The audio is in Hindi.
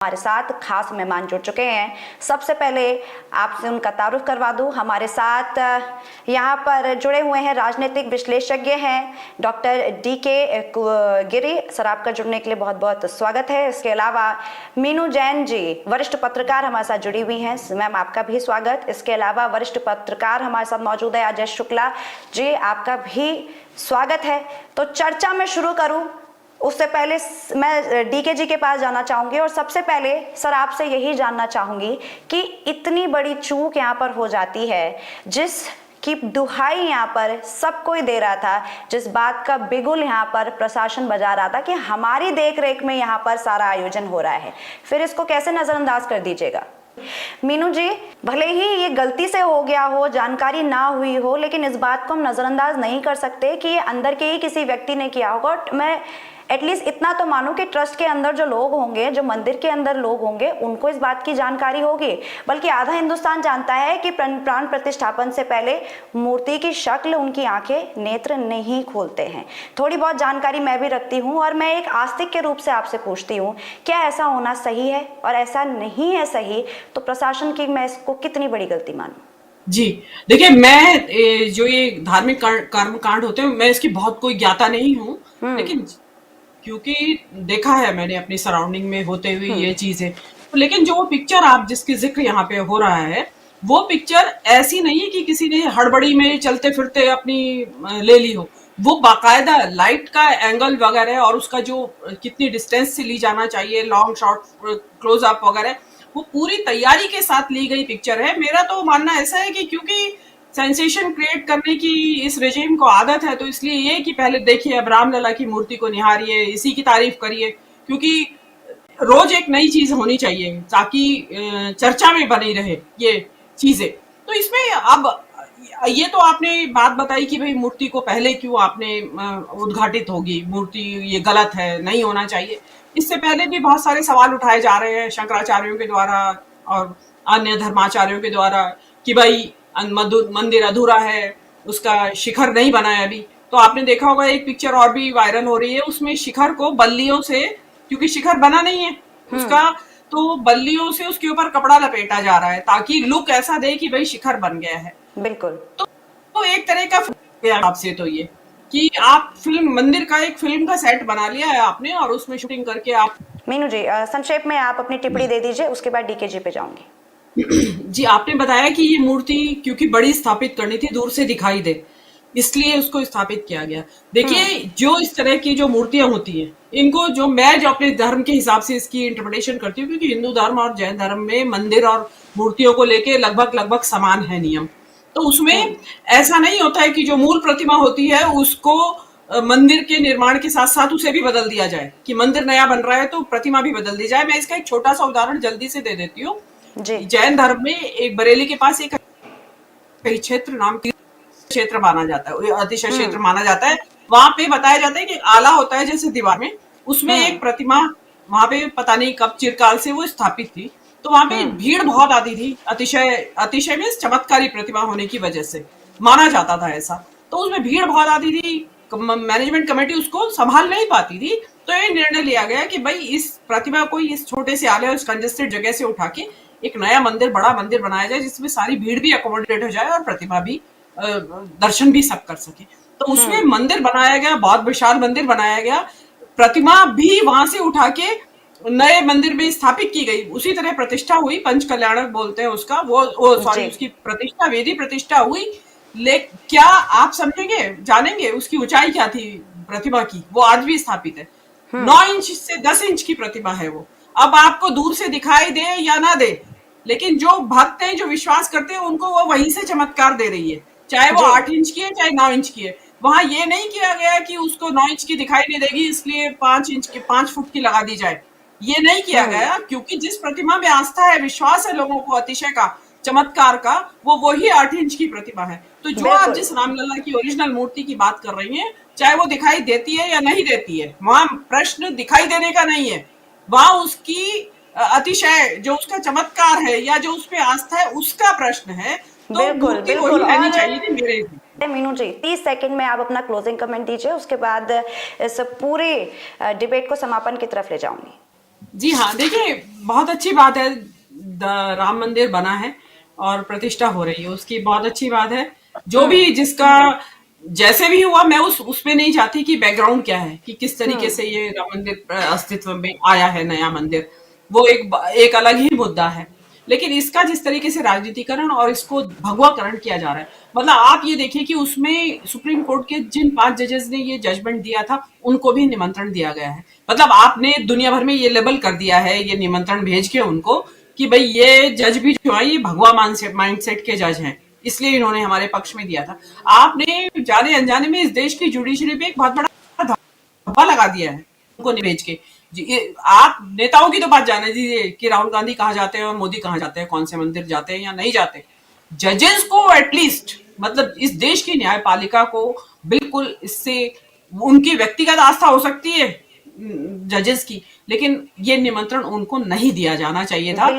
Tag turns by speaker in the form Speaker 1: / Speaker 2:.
Speaker 1: हमारे साथ खास मेहमान जुड़ चुके हैं। सबसे पहले आपसे उनका तारुफ करवा दूं। हमारे साथ यहाँ पर जुड़े हुए हैं, राजनीतिक विश्लेषज्ञ हैं डॉक्टर DK गिरी सर। आपका जुड़ने के लिए बहुत बहुत स्वागत है। इसके अलावा मीनू जैन जी, वरिष्ठ पत्रकार हमारे साथ जुड़ी हुई हैं। मैम आपका भी स्वागत। इसके अलावा वरिष्ठ पत्रकार हमारे साथ मौजूद है अजय शुक्ला जी, आपका भी स्वागत है। तो चर्चा में शुरू करूं उससे पहले मैं DK जी के पास जाना चाहूंगी और सबसे पहले सर आपसे यही जानना चाहूंगी कि इतनी बड़ी चूक यहाँ पर हो जाती है, जिस की दुहाई यहाँ पर सब कोई दे रहा था, जिस बात का बिगुल यहाँ पर प्रशासन बजा रहा था कि हमारी देखरेख में यहाँ पर सारा आयोजन हो रहा है, फिर इसको कैसे नजरअंदाज कर दीजिएगा। मीनू जी, भले ही ये गलती से हो गया हो, जानकारी ना हुई हो, लेकिन इस बात को हम नजरअंदाज नहीं कर सकते कि ये अंदर के ही किसी व्यक्ति ने किया होगा। मैं एटलीस्ट इतना तो मानूं कि ट्रस्ट के अंदर जो लोग होंगे, जो मंदिर के अंदर लोग होंगे, उनको इस बात की जानकारी होगी। बल्कि आधा हिंदुस्तान जानता है कि प्राण प्रतिष्ठापन से पहले मूर्ति की शक्ल, उनकी आंखें, नेत्र नहीं खोलते हैं। थोड़ी बहुत जानकारी मैं भी रखती हूँ और मैं एक आस्तिक के रूप से आपसे पूछती हूँ, क्या ऐसा होना सही है? और ऐसा नहीं है सही तो प्रशासन की मैं इसको कितनी बड़ी गलती मानूं?
Speaker 2: जी, देखिए, मैं जो ये धार्मिक कर्म कांड होते हैं, मैं इसकी बहुत कोई ज्ञाता नहीं हूँ, लेकिन क्योंकि देखा है मैंने अपनी सराउंडिंग में होते हुए ये चीजें। तो लेकिन जो पिक्चर आप जिसकी जिक्र यहाँ पे हो रहा है, वो पिक्चर ऐसी नहीं है कि किसी ने हड़बड़ी में चलते फिरते अपनी ले ली हो। वो बाकायदा लाइट का एंगल वगैरह और उसका जो कितनी डिस्टेंस से ली जाना चाहिए, लॉन्ग शॉट, क्लोज अप वगैरह, वो पूरी तैयारी के साथ ली गई पिक्चर है। मेरा तो मानना ऐसा है कि क्योंकि सेंसेशन क्रिएट करने की इस रेजिम को आदत है, तो इसलिए ये कि पहले देखिए, अब रामलला की मूर्ति को निहारिए, इसी की तारीफ करिए, क्योंकि रोज एक नई चीज होनी चाहिए ताकि चर्चा में बनी रहे ये चीजें। तो इसमें अब ये तो आपने बात बताई कि भाई मूर्ति को पहले क्यों आपने उद्घाटित होगी, मूर्ति ये गलत है, नहीं होना चाहिए। इससे पहले भी बहुत सारे सवाल उठाए जा रहे हैं शंकराचार्यों के द्वारा और अन्य धर्माचार्यों के द्वारा कि भाई मंदिर अधूरा है, उसका शिखर नहीं बना है अभी। तो आपने देखा होगा एक पिक्चर और भी वायरल हो रही है, उसमें शिखर को बल्लियों से, क्योंकि शिखर बना नहीं है उसका, तो बल्लियों से उसके ऊपर कपड़ा लपेटा जा रहा है ताकि लुक ऐसा दे कि भाई शिखर बन गया है।
Speaker 1: बिल्कुल।
Speaker 2: तो एक तरह का आपसे तो ये कि आप मंदिर का एक फिल्म का सेट बना लिया है आपने और उसमें शूटिंग करके आप।
Speaker 1: मीनू जी, संक्षेप में आप अपनी टिप्पणी दे दीजिए, उसके बाद DK जी पे जाऊंगी।
Speaker 2: जी, आपने बताया कि ये मूर्ति क्योंकि बड़ी स्थापित करनी थी, दूर से दिखाई दे, इसलिए उसको स्थापित किया गया। देखिए, जो इस तरह की जो मूर्तियां होती हैं, इनको मैं जो अपने धर्म के हिसाब से इसकी इंटरप्रिटेशन करती हूँ, क्योंकि हिंदू धर्म और जैन धर्म में मंदिर और मूर्तियों को लेके लगभग समान है नियम। तो उसमें ऐसा नहीं होता है कि जो मूल प्रतिमा होती है उसको मंदिर के निर्माण के साथ साथ उसे भी बदल दिया जाए, कि मंदिर नया बन रहा है तो प्रतिमा भी बदल दी जाए। मैं इसका एक छोटा सा उदाहरण जल्दी से दे देती हूँ। जैन धर्म में एक बरेली के पास एक क्षेत्र नाम की क्षेत्र माना जाता है, अतिशय क्षेत्र माना जाता है। वहां पे बताया जाता है कि आला होता है जैसे दीवार में, उसमें एक प्रतिमा वहां पे पता नहीं कब चिरकाल से वो स्थापित थी। तो वहां पे भीड़ बहुत आती थी, अतिशय में चमत्कारी प्रतिमा होने की वजह से माना जाता था ऐसा। तो उसमें भीड़ बहुत आती थी, मैनेजमेंट कमेटी उसको संभाल नहीं पाती थी। तो ये निर्णय लिया गया कि भाई इस प्रतिमा को इस छोटे से आले और इस कंजेस्टेड जगह से उठा के एक नया मंदिर, बड़ा मंदिर बनाया जाए, जिसमें सारी भीड़ भी अकोमोडेट हो जाए और प्रतिमा भी दर्शन भी सब कर सके। तो उसमें मंदिर बनाया गया, बहुत विशाल मंदिर बनाया गया, प्रतिमा भी वहां से उठा के नए मंदिर में स्थापित की गई। उसी तरह प्रतिष्ठा हुई, पंच कल्याणक बोलते हैं उसका, वो सॉरी, उसकी प्रतिष्ठा, वेदी प्रतिष्ठा हुई। क्या आप समझेंगे, जानेंगे उसकी ऊंचाई क्या थी प्रतिमा की? वो आज भी स्थापित है। 9 इंच से 10 इंच की प्रतिमा है वो। अब आपको दूर से दिखाई दे या ना दे, लेकिन जो भक्त हैं, जो विश्वास करते हैं, उनको वो वहीं से चमत्कार दे रही है, चाहे वो 8 इंच की है चाहे 9 इंच की है। वहां ये नहीं किया गया कि उसको 9 इंच की दिखाई नहीं देगी इसलिए 5 फुट की लगा दी जाए, ये नहीं किया गया। क्योंकि जिस प्रतिमा में आस्था है, विश्वास है लोगों को अतिशय का, चमत्कार का, वो वही 8 इंच की प्रतिमा है। तो जो आप जिस रामलला की ओरिजिनल मूर्ति की बात कर रही हैं, चाहे वो दिखाई देती है या नहीं देती है, वहां प्रश्न दिखाई देने का नहीं है, वहां उसकी अतिशय जो उसका चमत्कार है या जो उस पे आस्था है, उसका प्रश्न है। तो मूर्ति वही रहनी चाहिए थी मेरे।
Speaker 1: मीनू जी, 30 सेकंड में आप अपना क्लोजिंग कमेंट दीजिए, उसके बाद इस पूरे डिबेट को समापन की तरफ ले जाऊंगी।
Speaker 2: जी हाँ, देखिए बहुत अच्छी बात है, राम मंदिर बना है और प्रतिष्ठा हो रही है, उसकी बहुत अच्छी बात है। जो भी जिसका जैसे भी हुआ, मैं उसमें नहीं चाहती कि बैकग्राउंड क्या है, कि किस तरीके से ये राम मंदिर अस्तित्व में आया है, नया मंदिर, वो एक अलग ही मुद्दा है। लेकिन इसका जिस तरीके से राजनीतिकरण और इसको भगवाकरण किया जा रहा है, मतलब आप ये देखिए कि उसमें सुप्रीम कोर्ट के जिन 5 जजेस ने ये जजमेंट दिया था, उनको भी निमंत्रण दिया गया है। मतलब आपने दुनिया भर में ये लेबल कर दिया है, ये निमंत्रण भेज के उनको, कि भाई ये जज भी जो है ये भगवा माइंडसेट के जज हैं, इसलिए इन्होंने हमारे पक्ष में दिया था। आपने जाने अनजाने में इस देश की जुडिशरी पे एक बहुत बड़ा धब्बा लगा दिया है उनको नहीं भेज के। आप नेताओं की तो बात जाने दीजिए कि राहुल गांधी कहाँ जाते हैं और मोदी कहाँ जाते हैं, कौन से मंदिर जाते हैं या नहीं जाते। जजेस को एटलीस्ट, मतलब इस देश की न्यायपालिका को बिल्कुल इससे, उनकी व्यक्तिगत आस्था हो सकती है जजेस की, लेकिन ये निमंत्रण उनको नहीं दिया जाना चाहिए था।